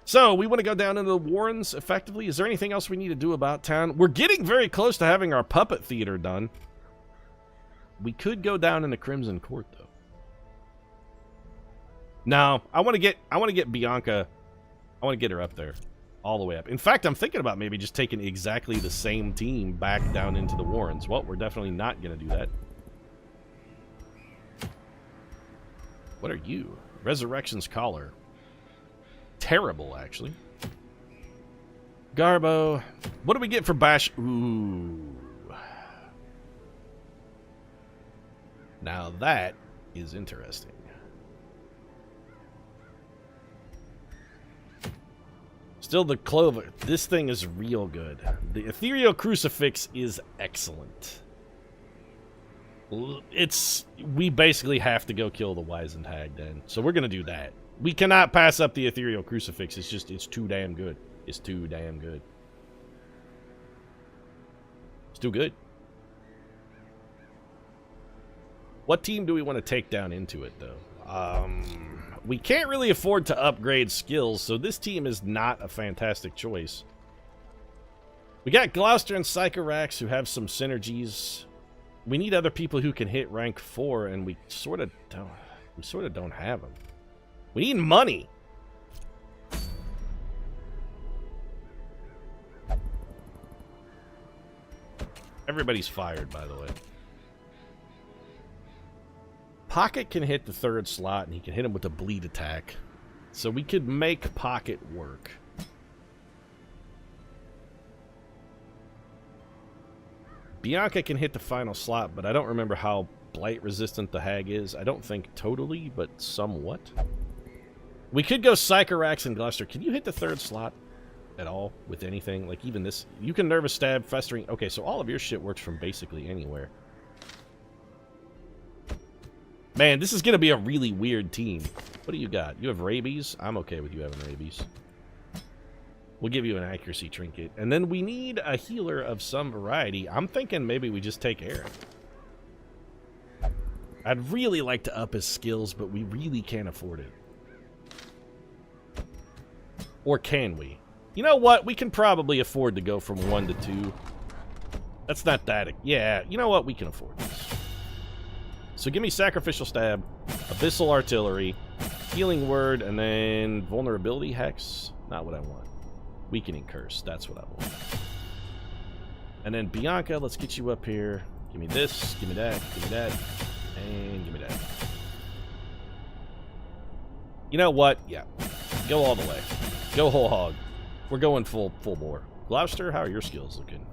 So, we want to go down into the Warrens, effectively. Is there anything else we need to do about town? We're getting very close to having our puppet theater done. We could go down into Crimson Court, though. No, I want to get Bianca. I want to get her up there. All the way up. In fact, I'm thinking about maybe just taking exactly the same team back down into the Warrens. Well, we're definitely not going to do that. What are you? Resurrection's Collar. Terrible, actually. Garbo. What do we get for Bash? Ooh. Now that is interesting. Still the Clover. This thing is real good. The Ethereal Crucifix is excellent. We basically have to go kill the Wizened Hag then. So we're going to do that. We cannot pass up the Ethereal Crucifix. It's too damn good. It's too damn good. It's too good. What team do we want to take down into it, though? We can't really afford to upgrade skills, so this team is not a fantastic choice. We got Gloucester and Sycorax who have some synergies. We need other people who can hit rank 4, and we sort of don't. We sort of don't have them. We need money. Everybody's fired, by the way. Pocket can hit the 3rd slot, and he can hit him with a bleed attack. So we could make Pocket work. Bianca can hit the final slot, but I don't remember how blight resistant the hag is. I don't think totally, but somewhat. We could go Sycorax and Gloucester. Can you hit the 3rd slot at all with anything? Like even this? You can nervous stab, festering. Okay, so all of your shit works from basically anywhere. Man, this is going to be a really weird team. What do you got? You have rabies? I'm okay with you having rabies. We'll give you an accuracy trinket. And then we need a healer of some variety. I'm thinking maybe we just take Aaron. I'd really like to up his skills, but we really can't afford it. Or can we? You know what? We can probably afford to go from 1 to 2. That's not that... Yeah, you know what? We can afford this. So give me Sacrificial Stab, Abyssal Artillery, Healing Word, and then Vulnerability Hex. Not what I want. Weakening Curse. That's what I want. And then Bianca, let's get you up here. Give me this, give me that, give me that, and give me that. You know what? Yeah. Go all the way. Go whole hog. We're going full bore. Gloucester, how are your skills looking?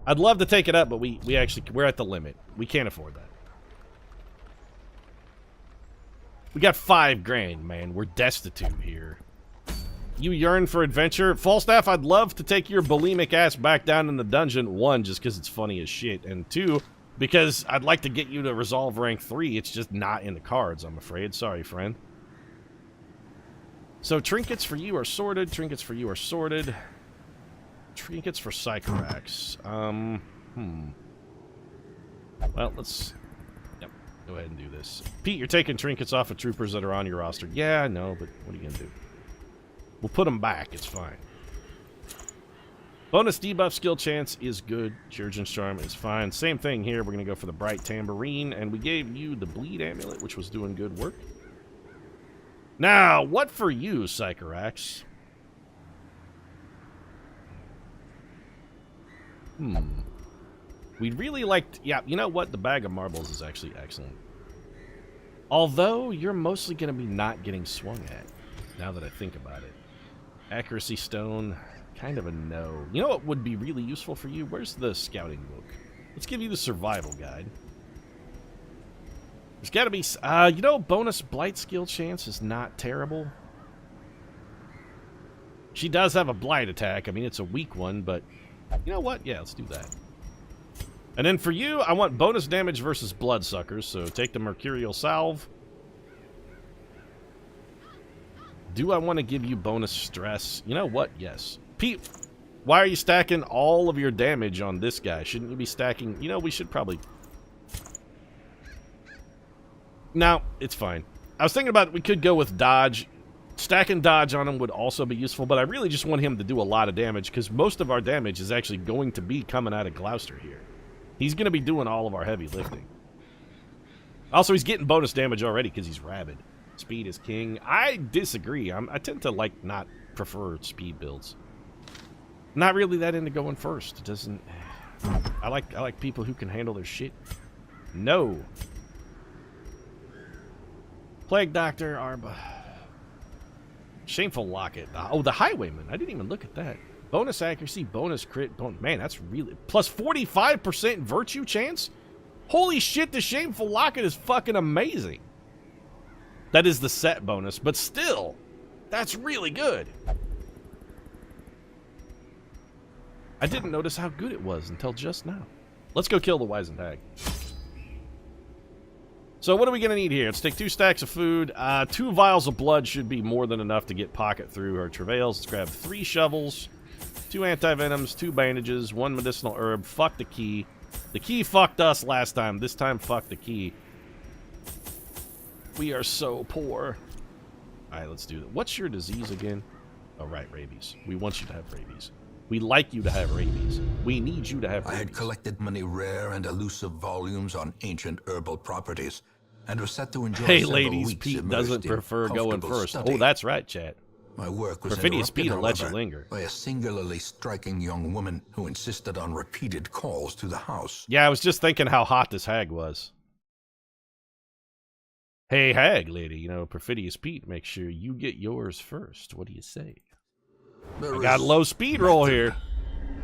I'd love to take it up, but we're at the limit. We can't afford that. We got 5 grand, man. We're destitute here. You yearn for adventure? Falstaff, I'd love to take your bulimic ass back down in the dungeon. 1, just because it's funny as shit. And 2, because I'd like to get you to resolve rank 3. It's just not in the cards, I'm afraid. Sorry, friend. So trinkets for you are sorted. Trinkets for you are sorted. Trinkets for Sycorax. Well, let's... Yep, go ahead and do this. Pete, you're taking trinkets off of troopers that are on your roster. Yeah, I know, but what are you going to do? We'll put them back. It's fine. Bonus debuff skill chance is good. Chirurgeon's Charm is fine. Same thing here. We're going to go for the Bright Tambourine, and we gave you the Bleed Amulet, which was doing good work. Now, what for you, Sycorax? We'd really like to, yeah, you know what? The Bag of Marbles is actually excellent. Although, you're mostly going to be not getting swung at, now that I think about it. Accuracy Stone, kind of a no. You know what would be really useful for you? Where's the scouting book? Let's give you the survival guide. There's got to be, you know, bonus blight skill chance is not terrible. She does have a blight attack. I mean, it's a weak one, but you know what? Yeah, let's do that. And then for you, I want bonus damage versus bloodsuckers, so take the Mercurial Salve. Do I want to give you bonus stress? You know what? Yes. Pete, why are you stacking all of your damage on this guy? Shouldn't you be stacking... You know, we should probably... No, it's fine. I was thinking about we could go with dodge. Stacking dodge on him would also be useful, but I really just want him to do a lot of damage because most of our damage is actually going to be coming out of Gloucester here. He's going to be doing all of our heavy lifting. Also, he's getting bonus damage already because he's rabid. Speed is king. I disagree. I tend to not prefer speed builds. Not really that into going first. It doesn't. I like people who can handle their shit. No. Plague Doctor, Arba. Shameful Locket. Oh, the Highwayman. I didn't even look at that. Bonus accuracy, bonus crit. Man, that's really... Plus 45% virtue chance? Holy shit, the Shameful Locket is fucking amazing. That is the set bonus, but still, that's really good. I didn't notice how good it was until just now. Let's go kill the Wizened Hag. So what are we going to need here? Let's take 2 stacks of food. 2 vials of blood should be more than enough to get Pocket through her travails. Let's grab 3 shovels, 2 anti-venoms, 2 bandages, 1 medicinal herb. Fuck the key. The key fucked us last time. This time, fuck the key. We are so poor. Alright, let's do that. What's your disease again? Oh, right, rabies. We want you to have rabies. We like you to have rabies. We need you to have rabies. I had collected many rare and elusive volumes on ancient herbal properties, and was set to enjoy several ladies, weeks Pete immersed doesn't in prefer going first. study. Oh, that's right, chat. My work was Perfidious Pete will let you however, linger. by a singularly striking young woman who insisted on repeated calls to the house. Yeah, I was just thinking how hot this hag was. Hey, hag lady, you know, Perfidious Pete, make sure you get yours first. What do you say? I got a low speed roll here.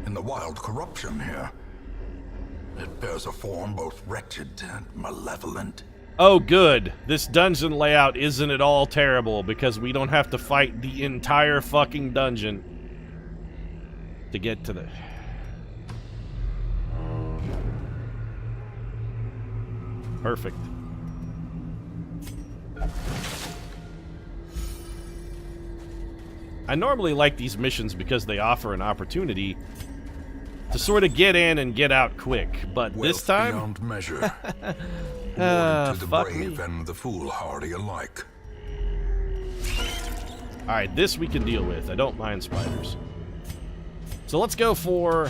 In the wild corruption here. It bears a form both wretched and malevolent. Oh, good. This dungeon layout isn't at all terrible because we don't have to fight the entire fucking dungeon to get to the... Perfect. I normally like these missions because they offer an opportunity to sort of get in and get out quick, but this time... beyond measure. To the fuck brave me. and the foolhardy alike. Alright, this we can deal with. I don't mind spiders. So let's go for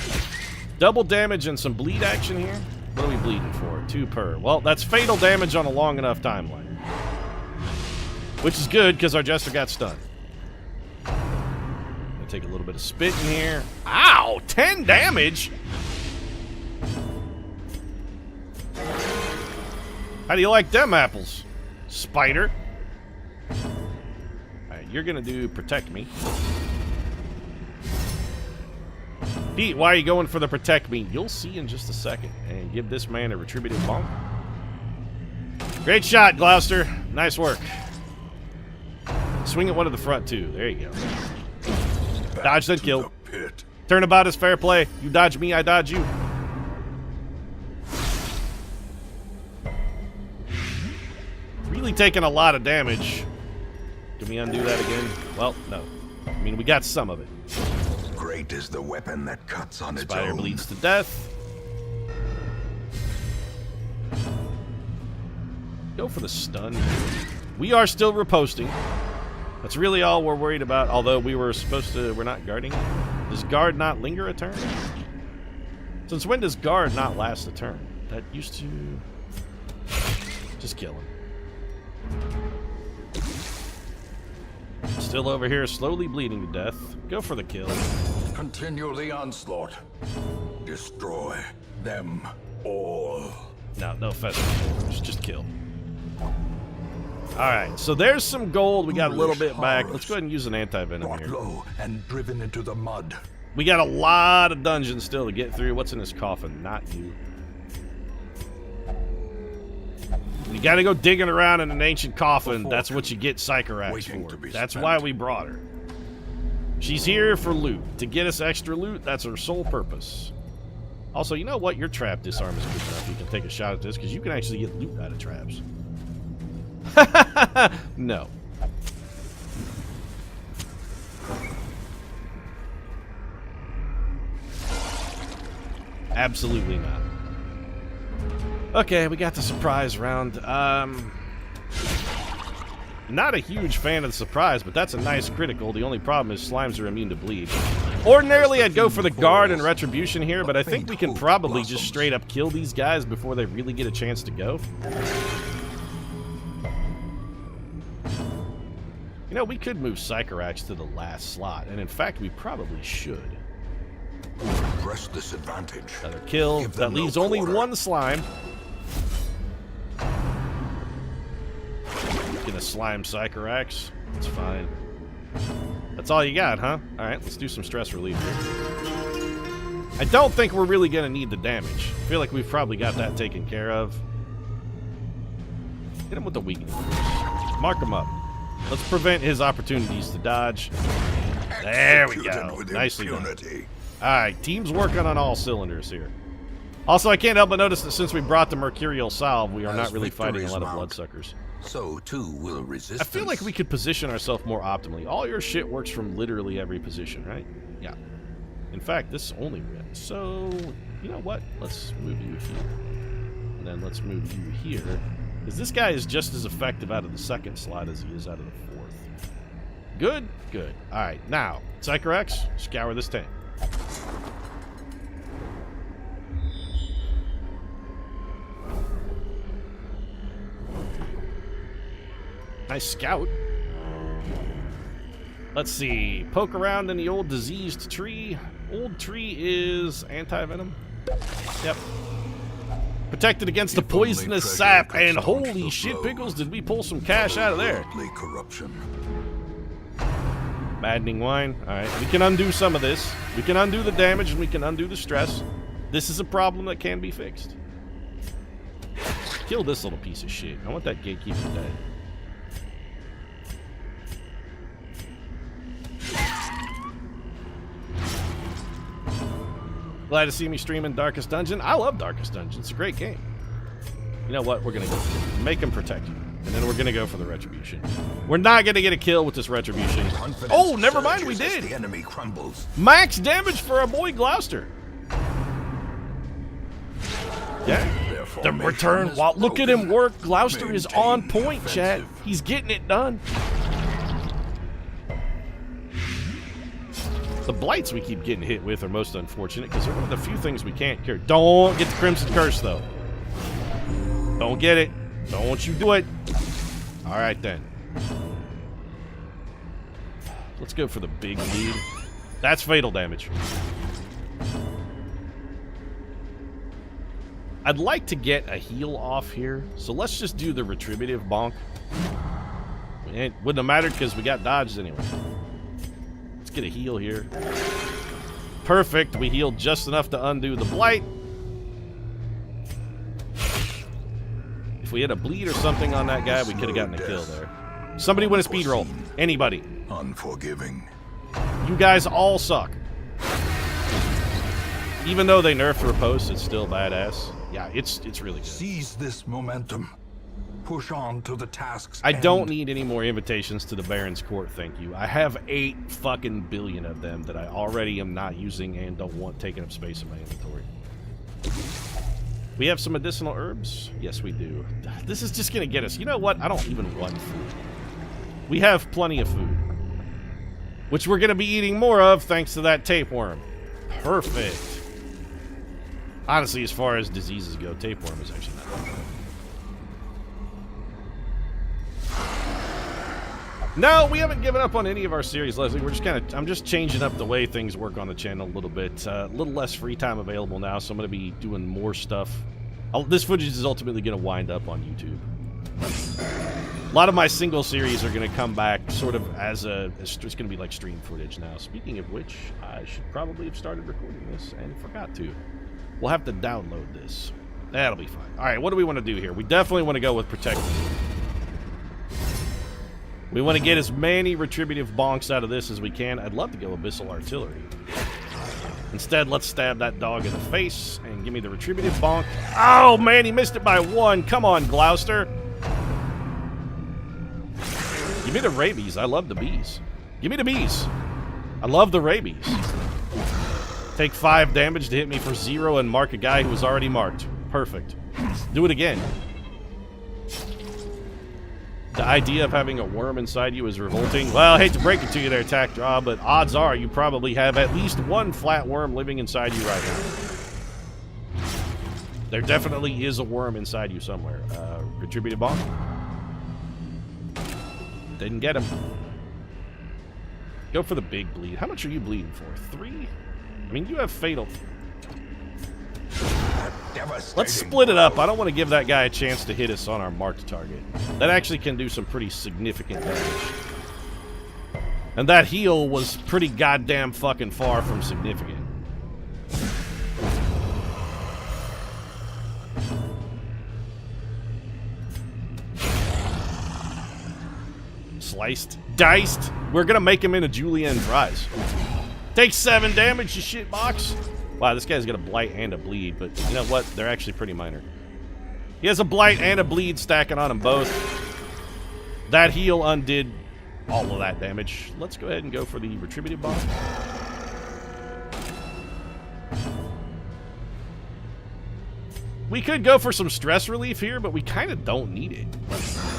double damage and some bleed action here. What are we bleeding for? 2 per. Well, that's fatal damage on a long enough timeline. Which is good, because our Jester got stunned. Gonna take a little bit of spit in here. Ow! 10 damage? How do you like them apples, spider? Alright, you're gonna do protect me. Pete, why are you going for the protect me? You'll see in just a second. And give this man a retributive bonk. Great shot, Gloucester. Nice work. Swing at one to the front, too. There you go. Dodge, then kill. Turnabout is fair play. You dodge me, I dodge you. Really taking a lot of damage. Can we undo that again? Well, no. I mean, we got some of it. Great is the weapon that cuts on its Spider own. bleeds to death. Go for the stun. We are still riposting. That's really all we're worried about, although we're not guarding. Does guard not linger a turn? Since when does guard not last a turn? That used to... Just kill him. Still over here, slowly bleeding to death. Go for the kill. Continue the onslaught. Destroy them all. No festival. Just kill. Alright, so there's some gold. We got a little bit back. Let's go ahead and use an anti-venom Brought here. low and driven into the mud. We got a lot of dungeons still to get through. What's in this coffin? Not you. You gotta go digging around in an ancient coffin. That's what you get Psychorax for. That's why we brought her. She's here for loot. To get us extra loot, that's her sole purpose. Also, you know what? Your trap disarm is good enough. You can take a shot at this, because you can actually get loot out of traps. No. Absolutely not. Okay, we got the surprise round. Not a huge fan of the surprise, but that's a nice critical. The only problem is slimes are immune to bleed. Ordinarily, I'd go for the guard and retribution here, but I think we can probably just straight up kill these guys before they really get a chance to go. You know, we could move Sycorax to the last slot, and in fact, we probably should. Press this advantage. Another kill. That leaves only one slime. Gonna slime Sycorax. That's fine. That's all you got, huh? Alright, let's do some stress relief here. I don't think we're really gonna need the damage. I feel like we've probably got that taken care of. Hit him with the weakness. Mark him up. Let's prevent his opportunities to dodge. There we go. Nicely done. Alright, team's working on all cylinders here. Also, I can't help but notice that since we brought the Mercurial Salve, we are not really fighting a lot of bloodsuckers. So too will resistance. I feel like we could position ourselves more optimally. All your shit works from literally every position, right? Yeah. In fact, this only wins. So, you know what? Let's move you here. And then let's move you here. Because this guy is just as effective out of the second slot as he is out of the fourth. Good? Good. Alright, now, Sycorax, scour this tank. Nice scout. Let's see. Poke around in the old diseased tree. Old tree is anti-venom. Yep. Protected against the poisonous sap. And holy shit, Pickles, did we pull some cash out of there. Maddening wine. Alright, we can undo some of this. We can undo the damage and we can undo the stress. This is a problem that can be fixed. Kill this little piece of shit. I want that gatekeeper dead. Glad to see me streaming Darkest Dungeon. I love Darkest Dungeon. It's a great game. You know what? We're going to go for it. Make him protect you. And then we're going to go for the retribution. We're not going to get a kill with this retribution. Oh, never mind. We did. The enemy crumbles. Max damage for our boy Gloucester. Yeah. The return. Wow, look at him work. Gloucester is on point, chat. He's getting it done. The blights we keep getting hit with are most unfortunate because they're one of the few things we can't cure. Don't get the Crimson Curse, though. Don't get it. Don't you do it. All right, then. Let's go for the big lead. That's fatal damage. I'd like to get a heal off here, so let's just do the retributive bonk. It wouldn't have mattered because we got dodged anyway. Get a heal here. Perfect. We healed just enough to undo the blight. If we had a bleed or something on that guy, we could have gotten a kill there. Somebody win a speed roll. Anybody. Unforgiving. You guys all suck. Even though they nerfed Riposte, it's still badass. Yeah, it's really good. Seize this momentum. Push on to the tasks. I don't need any more invitations to the Baron's Court, thank you. I have 8 fucking billion of them that I already am not using and don't want taking up space in my inventory. We have some medicinal herbs? Yes, we do. This is just gonna get us. You know what? I don't even want food. We have plenty of food. Which we're gonna be eating more of thanks to that tapeworm. Perfect. Honestly, as far as diseases go, tapeworm is actually not bad. No, we haven't given up on any of our series, Leslie. We're just I'm just changing up the way things work on the channel a little bit. A little less free time available now, so I'm going to be doing more stuff. This footage is ultimately going to wind up on YouTube. A lot of my single series are going to come back sort of as it's going to be like stream footage now. Speaking of which, I should probably have started recording this and forgot to. We'll have to download this. That'll be fine. All right, what do we want to do here? We definitely want to go with Protect. We want to get as many retributive bonks out of this as we can. I'd love to go Abyssal Artillery. Instead, let's stab that dog in the face and give me the retributive bonk. Oh, man, he missed it by 1. Come on, Gloucester. Give me the rabies. I love the bees. Give me the bees. I love the rabies. Take 5 damage to hit me for 0 and mark a guy who was already marked. Perfect. Do it again. The idea of having a worm inside you is revolting. Well, I hate to break it to you there, Tack Draw, but odds are you probably have at least one flat worm living inside you right now. There definitely is a worm inside you somewhere. Retributive Bomb. Didn't get him. Go for the big bleed. How much are you bleeding for? 3? I mean, you have fatal. Let's split it up. I don't want to give that guy a chance to hit us on our marked target. That actually can do some pretty significant damage. And that heal was pretty goddamn fucking far from significant. Sliced. Diced. We're gonna make him into julienne fries. Take 7 damage, you shitbox. Wow, this guy's got a blight and a bleed, but you know what? They're actually pretty minor. He has a blight and a bleed stacking on him both. That heal undid all of that damage. Let's go ahead and go for the retributive bomb. We could go for some stress relief here, but we kind of don't need it.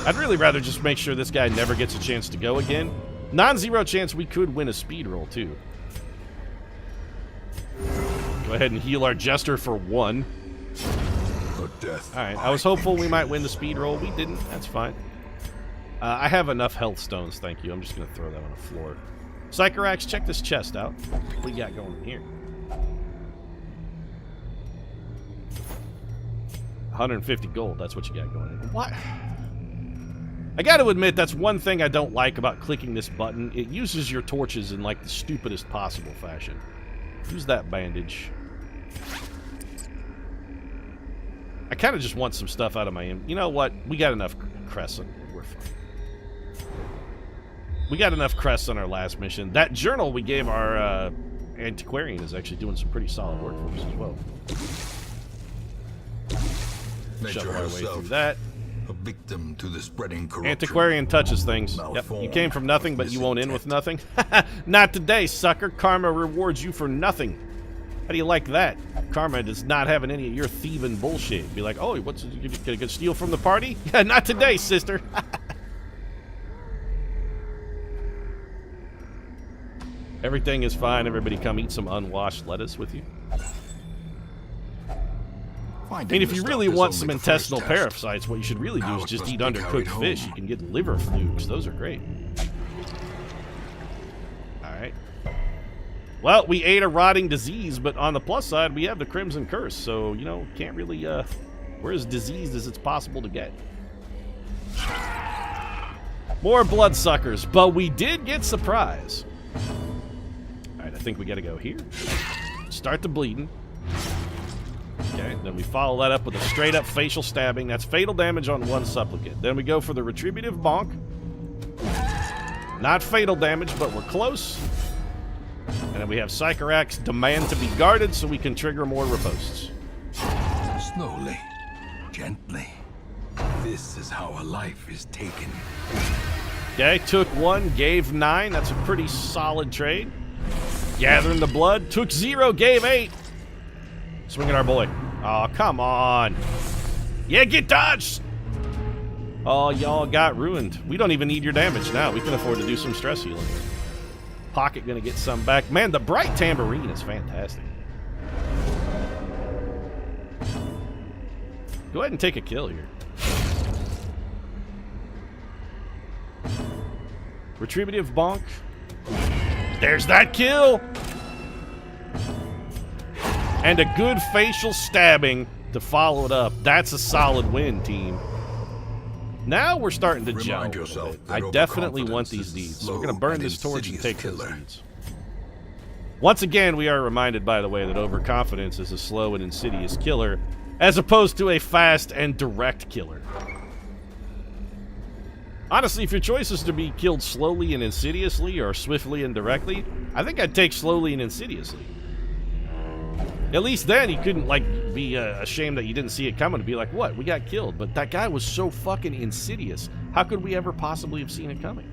I'd really rather just make sure this guy never gets a chance to go again. Non-zero chance we could win a speed roll, too. Go ahead and heal our Jester for 1. Alright, I was hopeful we might win the speed roll. We didn't. That's fine. I have enough health stones, thank you. I'm just going to throw that on the floor. Psychorax, check this chest out. What do you got going in here? 150 gold, that's what you got going in. What? I gotta admit, that's one thing I don't like about clicking this button. It uses your torches in, like, the stupidest possible fashion. Use that bandage. I kind of just want some stuff out of my... You know what? We got enough crescent. We're fine. We got enough crests on our last mission. That journal we gave our antiquarian is actually doing some pretty solid work for us as well. Shove our way through that. A victim to the spreading corruption. Antiquarian touches things. Yep. You came from nothing, but you won't end with nothing. Not today, sucker. Karma rewards you for nothing. How do you like that? Karma does not having any of your thieving bullshit. Be like, oh, what's you get a good steal from the party? Yeah, not today, sister. Everything is fine. Everybody come eat some unwashed lettuce with you. I mean, if you really want some intestinal parasites, what you should really do is just eat undercooked fish. You can get liver flukes. Those are great. Alright. Well, we ate a rotting disease, but on the plus side, we have the Crimson Curse. So, you know, can't really, we're as diseased as it's possible to get. More bloodsuckers, but we did get surprise. Alright, I think we gotta go here. Start the bleeding. Okay, then we follow that up with a straight-up facial stabbing. That's fatal damage on 1 supplicant. Then we go for the retributive bonk. Not fatal damage, but we're close. And then we have Psychorax demand to be guarded so we can trigger more ripostes. Slowly, gently. This is how a life is taken. Okay, took 1, gave 9. That's a pretty solid trade. Gathering the blood. Took 0, gave 8. Swing at our boy. Oh, come on. Yeah, get dodged! Oh, y'all got ruined. We don't even need your damage now. We can afford to do some stress healing. Pocket gonna get some back. Man, the bright tambourine is fantastic. Go ahead and take a kill here. Retributive bonk. There's that kill! And a good facial stabbing to follow it up. That's a solid win, team. Now we're starting to gel. I definitely want these deeds, so we're going to burn this torch and take those deeds. Once again, we are reminded, by the way, that overconfidence is a slow and insidious killer, as opposed to a fast and direct killer. Honestly, if your choice is to be killed slowly and insidiously, or swiftly and directly, I think I'd take slowly and insidiously. At least then he couldn't, like, be ashamed that you didn't see it coming to be like, what? We got killed. But that guy was so fucking insidious. How could we ever possibly have seen it coming?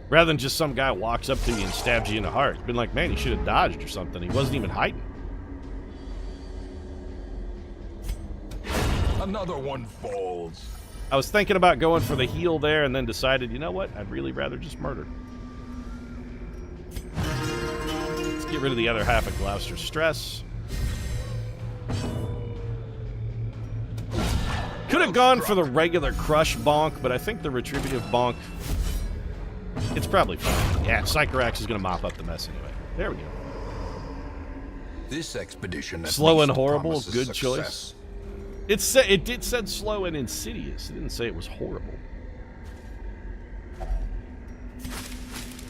Rather than just some guy walks up to you and stabs you in the heart. It's been like, man, he should have dodged or something. He wasn't even hiding. Another one falls. I was thinking about going for the heal there and then decided, you know what? I'd really rather just murder. Let's get rid of the other half of Gloucester's stress. Could have gone for the regular crush bonk, but I think the retributive bonk, it's probably fine. Yeah, Sycorax is going to mop up the mess anyway. There we go. This expedition Slow and horrible, good choice. It said slow and insidious. It didn't say it was horrible.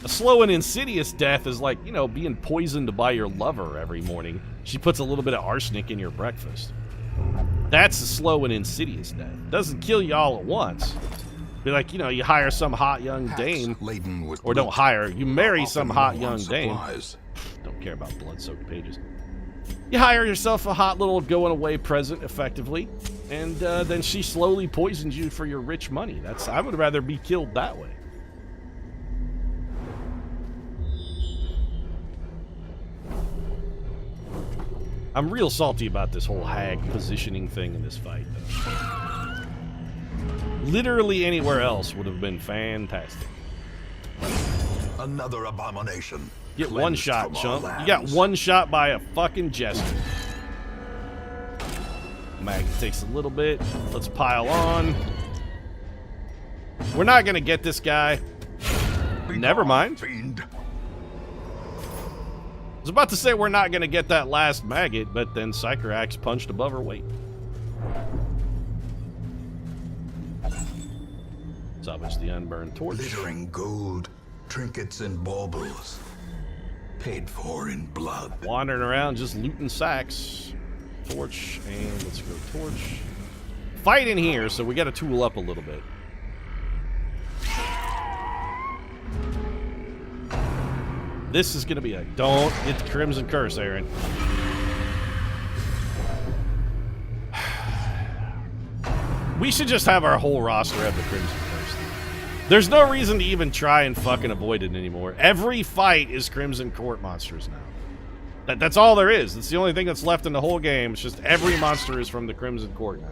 A slow and insidious death is like, you know, being poisoned by your lover every morning. She puts a little bit of arsenic in your breakfast. That's a slow and insidious death. Doesn't kill you all at once. Be like, you know, you hire some hot young dame, or don't hire, you marry some hot young dame. Don't care about blood-soaked pages. You hire yourself a hot little going-away present, effectively, and then she slowly poisons you for your rich money. I would rather be killed that way. I'm real salty about this whole hag positioning thing in this fight, though. Literally anywhere else would have been fantastic. Another abomination. Get one shot, chump. You got one shot by a fucking jester. Maggot takes a little bit. Let's pile on. We're not gonna get this guy. Never mind. Fiend. I was about to say we're not gonna get that last maggot, but then Sycorax punched above her weight. Salvage the unburned torch. Glittering gold, trinkets and baubles. Paid for in blood. Wandering around just looting sacks. Torch, and let's go torch. Fight in here, so we gotta tool up a little bit. This is gonna be a... Don't get the Crimson Curse, Aaron. We should just have our whole roster have the Crimson Curse. There's no reason to even try and fucking avoid it anymore. Every fight is Crimson Court monsters now. That's all there is. It's the only thing that's left in the whole game. It's just every monster is from the Crimson Court now.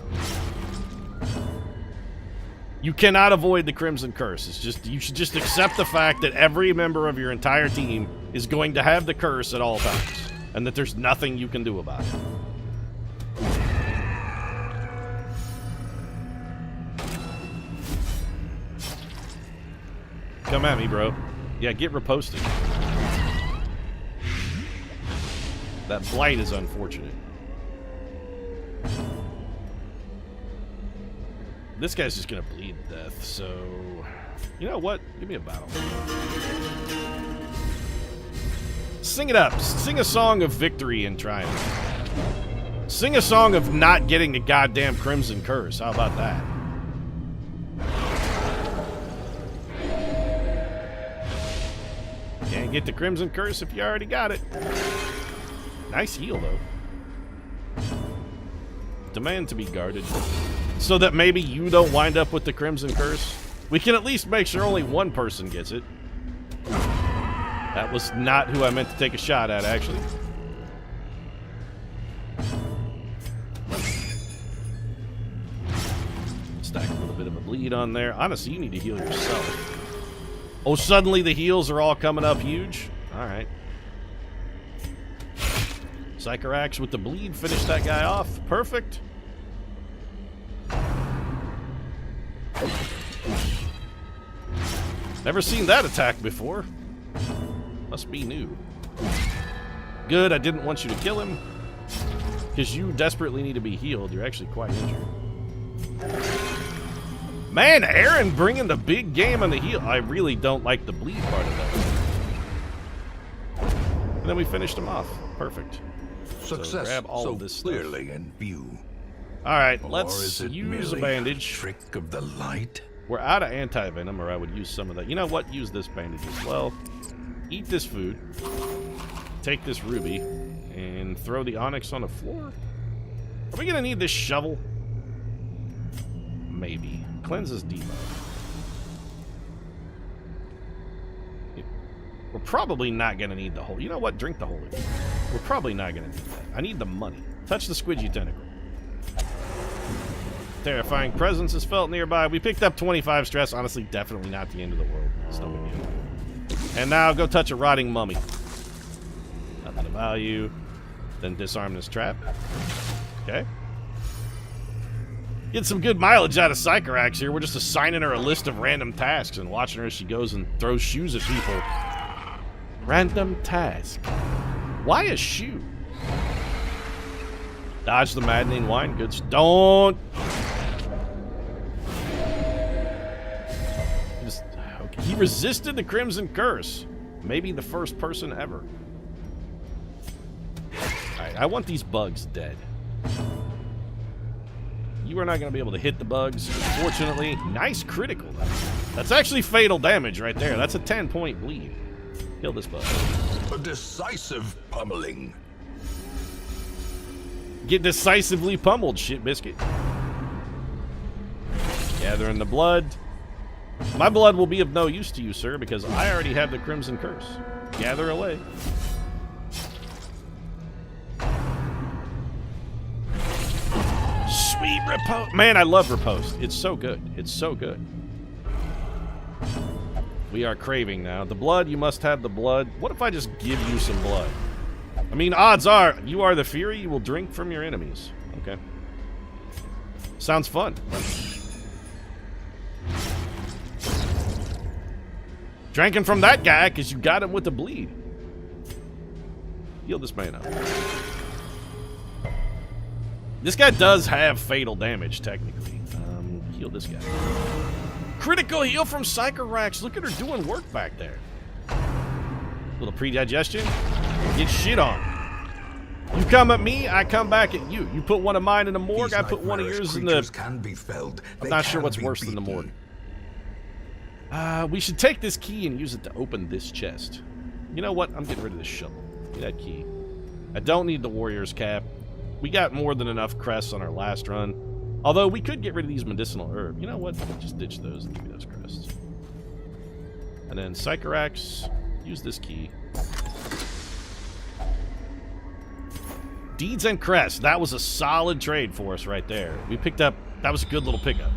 You cannot avoid the Crimson Curse. It's just, you should just accept the fact that every member of your entire team is going to have the curse at all times, and that there's nothing you can do about it. Come at me, bro. Yeah, get reposted. That blight is unfortunate. This guy's just gonna bleed to death, so... You know what? Give me a battle. Sing it up. Sing a song of victory and triumph. Sing a song of not getting the goddamn Crimson Curse. How about that? Can't get the Crimson Curse if you already got it. Nice heal, though. Demand to be guarded. So that maybe you don't wind up with the Crimson Curse. We can at least make sure only one person gets it. That was not who I meant to take a shot at, actually. Stack a little bit of a bleed on there. Honestly, you need to heal yourself. Oh, suddenly the heals are all coming up huge? Alright. Sycorax with the bleed. Finish that guy off. Perfect. Never seen that attack before. Must be new. Good, I didn't want you to kill him. Because you desperately need to be healed. You're actually quite injured. Man, Aaron bringing the big game on the heal. I really don't like the bleed part of that. And then we finished him off. Perfect. Success so grab all so of this stuff. Clearly in view. All right, let's use a bandage. Trick of the light. We're out of anti-venom, or I would use some of that. You know what? Use this bandage as well. Eat this food. Take this ruby. And throw the onyx on the floor. Are we going to need this shovel? Maybe. Cleanses debuff. We're probably not going to need the whole... You know what? Drink the holy. We're probably not going to need that. I need the money. Touch the squidgy tentacle. Terrifying presence is felt nearby. We picked up 25 stress. Honestly, definitely not the end of the world. It's no big deal. And now go touch a rotting mummy. Nothing of value. Then disarm this trap. Okay. Get some good mileage out of Sycorax here. We're just assigning her a list of random tasks and watching her as she goes and throws shoes at people. Random task. Why a shoe? Dodge the maddening wine goods. Don't. Okay. He resisted the Crimson Curse. Maybe the first person ever. Alright, I want these bugs dead. You are not going to be able to hit the bugs, fortunately. Nice critical, though. That's actually fatal damage right there. That's a 10-point bleed. Kill this bug. A decisive pummeling. Get decisively pummeled, shit biscuit. Gathering the blood. My blood will be of no use to you, sir, because I already have the Crimson Curse. Gather away. Sweet riposte. Man, I love riposte. It's so good. It's so good. We are craving now. The blood, you must have the blood. What if I just give you some blood? I mean, odds are, you are the Fury, you will drink from your enemies. Okay. Sounds fun. Drinking from that guy, because you got him with the bleed. Heal this man up. This guy does have fatal damage, technically. Heal this guy. Critical heal from Sycorax. Look at her doing work back there. Little pre-digestion. Get shit on. You come at me, I come back at you. You put one of mine in the morgue, I put one of yours in the... Can be felled. I'm not sure what's worse than the morgue. We should take this key and use it to open this chest. You know what? I'm getting rid of this shovel. Give me that key. I don't need the warrior's cap. We got more than enough crests on our last run. Although, we could get rid of these medicinal herbs. You know what? Just ditch those and give me those crests. And then Sycorax, use this key. Deeds and crests. That was a solid trade for us right there. We picked up... That was a good little pickup.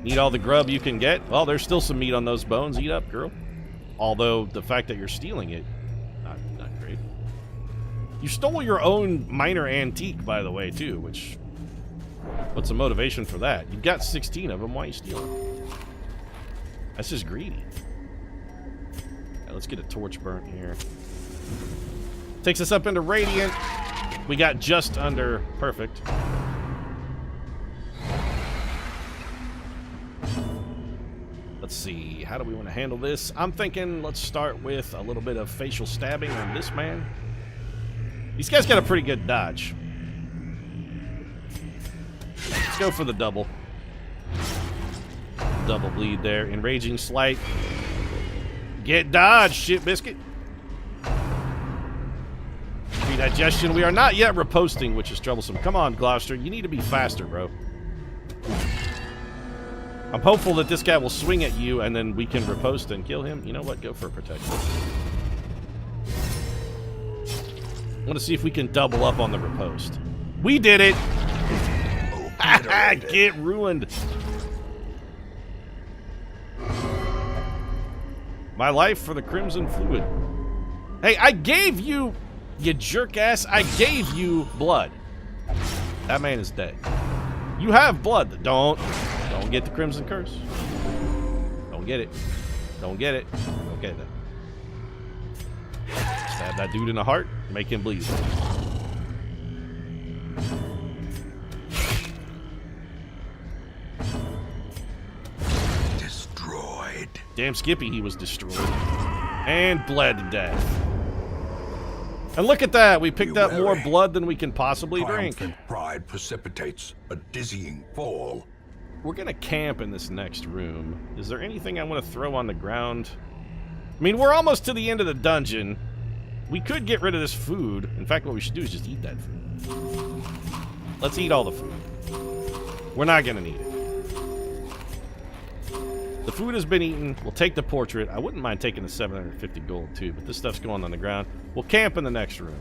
Need all the grub you can get? Well, there's still some meat on those bones. Eat up, girl. Although, the fact that you're stealing it, not great. You stole your own minor antique, by the way, too, which... What's the motivation for that? You've got 16 of them. Why are you stealing? That's just greedy. Right, let's get a torch burnt here. Takes us up into Radiant. We got just under perfect. Let's see, how do we want to handle this? I'm thinking let's start with a little bit of facial stabbing on this man. These guys got a pretty good dodge. Let's go for the double. Double bleed there. Enraging Slight. Get dodged, shit biscuit. Pre-digestion. We are not yet riposting, which is troublesome. Come on, Gloucester. You need to be faster, bro. I'm hopeful that this guy will swing at you and then we can riposte and kill him. You know what? Go for a protection. I want to see if we can double up on the riposte. We did it! Get ruined. My life for the Crimson Fluid. Hey, I gave you, you jerk ass, I gave you blood. That man is dead. You have blood. Don't get the Crimson Curse. Don't get it. Don't get it. Okay, then. Stab that dude in the heart. Make him bleed. Destroyed. Damn Skippy, he was destroyed. And bled to death. And look at that. We picked up more blood than we can possibly drink. Pride precipitates a dizzying fall. We're going to camp in this next room. Is there anything I want to throw on the ground? I mean, we're almost to the end of the dungeon. We could get rid of this food. In fact, what we should do is just eat that food. Let's eat all the food. We're not going to need it. The food has been eaten. We'll take the portrait. I wouldn't mind taking the 750 gold, too, but this stuff's going on the ground. We'll camp in the next room.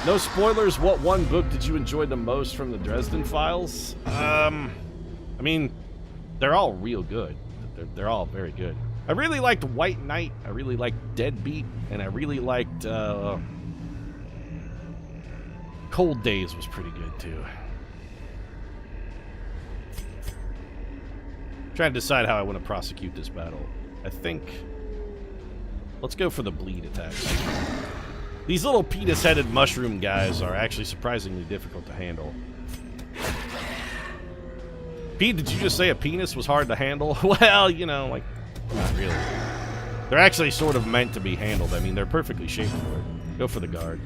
No spoilers, what one book did you enjoy the most from the Dresden Files? I mean, they're all real good. They're all very good. I really liked White Knight, I really liked Deadbeat, and I really liked, Cold Days was pretty good, too. Trying to decide how I want to prosecute this battle. I think... let's go for the bleed attacks. These little penis-headed mushroom guys are actually surprisingly difficult to handle. Pete, did you just say a penis was hard to handle? Well, you know, like, not really. They're actually sort of meant to be handled. I mean, they're perfectly shaped for it. Go for the guard.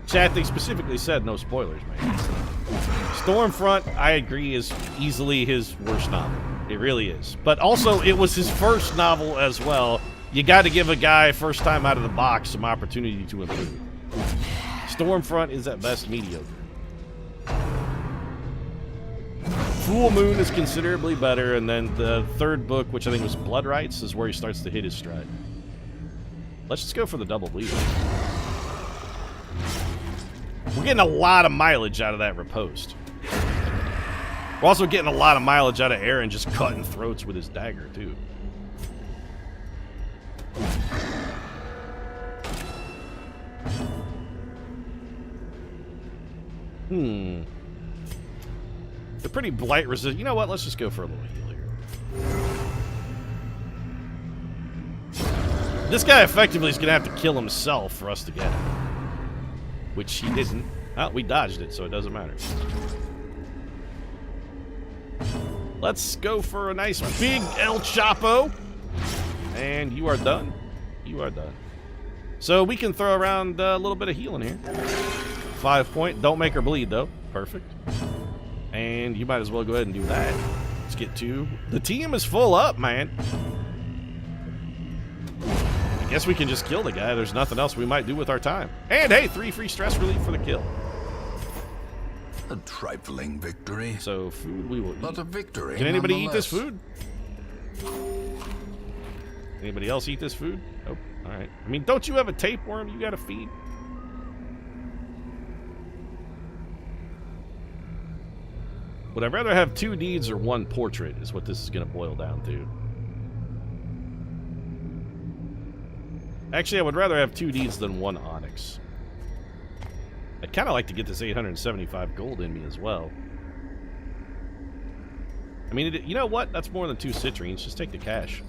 Chat, they specifically said no spoilers, man. Stormfront, I agree, is easily his worst novel. It really is. But also, it was his first novel as well. You got to give a guy first time out of the box some opportunity to improve. Stormfront is at best mediocre. Full Moon is considerably better, and then the third book, which I think was Blood Rights, is where he starts to hit his stride. Let's just go for the double bleed. We're getting a lot of mileage out of that riposte. We're also getting a lot of mileage out of Aaron just cutting throats with his dagger, too. They're pretty blight resistant. You know what? Let's just go for a little heal here. This guy effectively is going to have to kill himself for us to get him. Which he didn't. Oh, we dodged it, so it doesn't matter. Let's go for a nice big El Chapo. And you are done. You are done. So we can throw around a little bit of healing here. 5 point. Don't make her bleed, though. Perfect. And you might as well go ahead and do that. Let's get to... the team is full up, man. I guess we can just kill the guy. There's nothing else we might do with our time. And hey, 3 free stress relief for the kill. A trifling victory. So food we will eat. But a victory. Can anybody eat this food? Anybody else eat this food? Nope. All right. I mean, don't you have a tapeworm you got to feed? Would I rather have 2 deeds or 1 portrait is what this is going to boil down to. Actually, I would rather have 2 deeds than 1 onyx. I'd kind of like to get this 875 gold in me as well. I mean, you know what? That's more than 2 citrines. Just take the cash.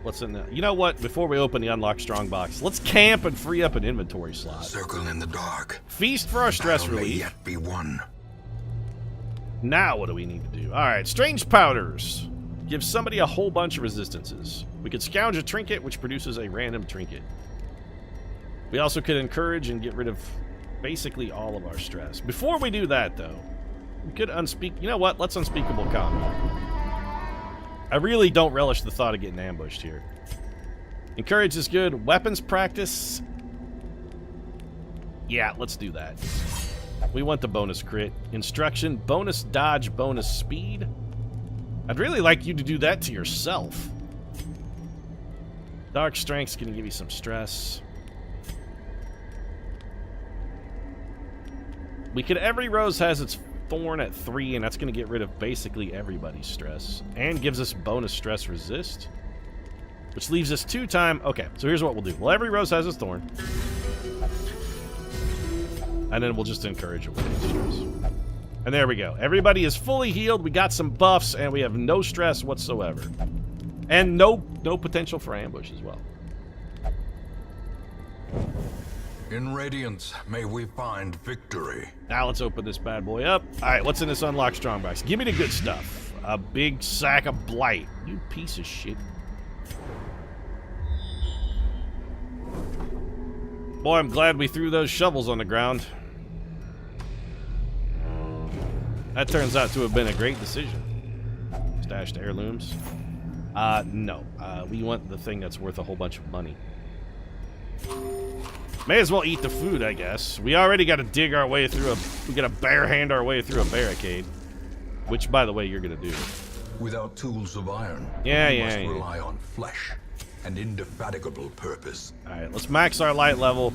What's in there? You know what? Before we open the unlock strong box, let's camp and free up an inventory slot. Circle in the dark. Feast for our stress Battle may relief. yet be won. Now what do we need to do? All right, strange powders. Give somebody a whole bunch of resistances. We could scrounge a trinket, which produces a random trinket. We also could encourage and get rid of basically all of our stress. Before we do that, though, we could unspeak... you know what? Let's unspeakable combat. I really don't relish the thought of getting ambushed here. Encourage is good. Weapons practice. Yeah, let's do that. We want the bonus crit. Instruction, bonus dodge, bonus speed. I'd really like you to do that to yourself. Dark Strength's going to give you some stress. We could... every rose has its thorn at 3, and that's going to get rid of basically everybody's stress. And gives us bonus stress resist. Which leaves us 2 time... okay, so here's what we'll do. Well, every rose has its thorn. And then we'll just encourage it with stress. And there we go. Everybody is fully healed. We got some buffs, and we have no stress whatsoever. And no potential for ambush as well. In Radiance, may we find victory. Now let's open this bad boy up. All right, what's in this unlocked strong box? Give me the good stuff. A big sack of blight. You piece of shit. Boy, I'm glad we threw those shovels on the ground. That turns out to have been a great decision. Stashed heirlooms. No. We want the thing that's worth a whole bunch of money. May as well eat the food, I guess. We already got to dig our way through we got to bare hand our way through a barricade. Which, by the way, you're going to do. Without tools of iron, we must rely on flesh and indefatigable purpose. Alright, let's max our light level.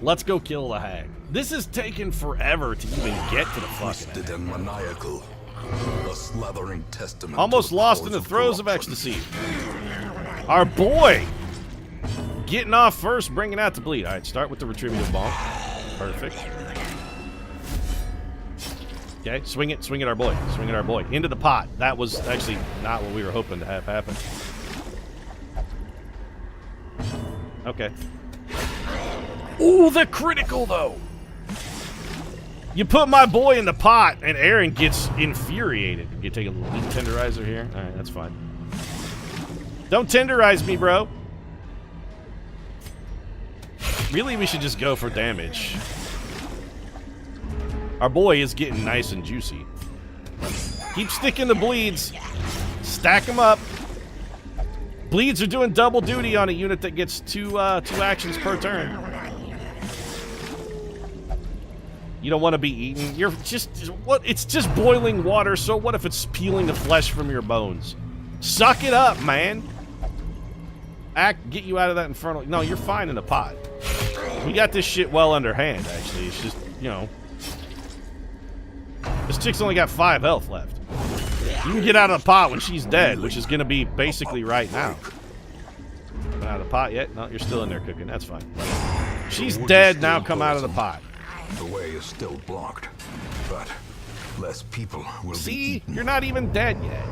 Let's go kill the hag. This is taking forever to even get to the fucking Twisted and maniacal. A slathering testament. Almost lost in the throes of ecstasy. Our boy! Getting off first, bringing out the bleed. Alright, start with the retributive bonk. Perfect. Okay, swing it, our boy. Swing it, our boy. Into the pot. That was actually not what we were hoping to have happen. Okay. Ooh, the critical, though! You put my boy in the pot, and Aaron gets infuriated. You take a little tenderizer here? Alright, that's fine. Don't tenderize me, bro! Really, we should just go for damage. Our boy is getting nice and juicy. Keep sticking the bleeds. Stack them up. Bleeds are doing double duty on a unit that gets two actions per turn. You don't want to be eaten. You're just what? It's just boiling water. So what if it's peeling the flesh from your bones? Suck it up, man. Get you out of that infernal. No, you're fine in the pot. We got this shit well underhand. Actually, it's just this chick's only got 5 health left. You can get out of the pot when she's dead, which is gonna be basically right now. Been out of the pot yet? No, you're still in there cooking. That's fine. She's dead now. Come out of the pot. The way is still blocked, but less people will See? be eaten. You're not even dead yet.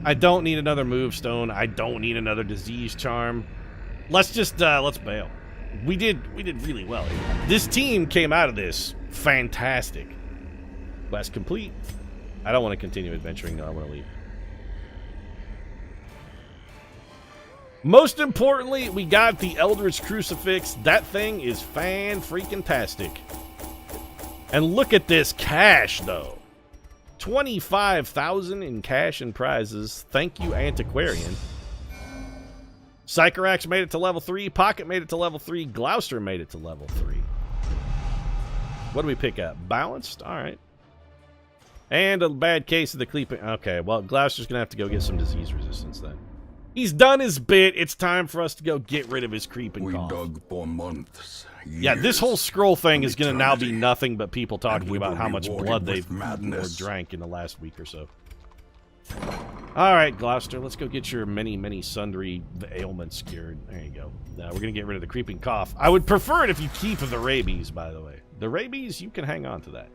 I don't need another move stone. I don't need another disease charm. Let's just let's bail. We did really well here. This team came out of this fantastic. Quest complete. I don't want to continue adventuring though. I want to leave. Most importantly, we got the Eldritch Crucifix. That thing is fan-freaking-tastic. And look at this cash, though. 25,000 in cash and prizes. Thank you, Antiquarian. Sycorax made it to level 3. Pocket made it to level 3. Gloucester made it to level 3. What do we pick up? Balanced? Alright. And a bad case of the Cleeping. Okay, well, Gloucester's going to have to go get some disease resistance then. He's done his bit. It's time for us to go get rid of his creeping cough. We dug for months. Yeah, this whole scroll thing is going to now be nothing but people talking about how much blood they've eaten or drank in the last week or so. Alright, Gloucester, let's go get your many sundry ailments cured. There you go. Now we're going to get rid of the creeping cough. I would prefer it if you keep the rabies, by the way. The rabies, you can hang on to that.